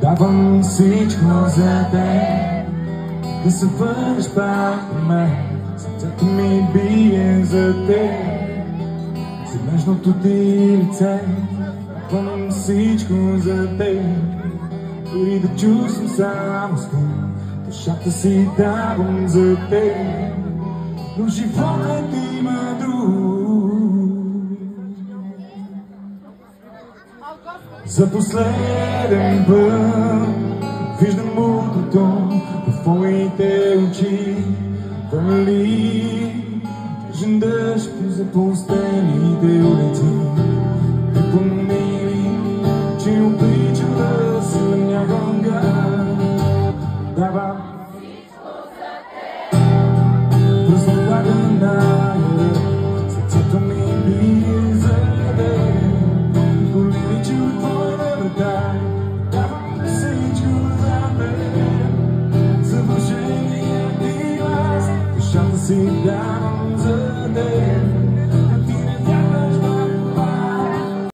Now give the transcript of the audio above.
Давам всичко за теб, да се върнеш пак на мен. Сърцето ми бие за теб, за нежното ти лице. Давам всичко за теб, дори да чувствам само стон. Душата си давам за теб, но животът има друг. За последен път виждам утрото в твоите очи. Вали тъжен дъжд за пустените улици. И помни, че обичам да си лънявам гад. Давам всичко за теб, празнота ная, сърцето ми бие за теб. Големи, че от твоята врата давам всичко за теб. За вълшебния ти глас душата си давам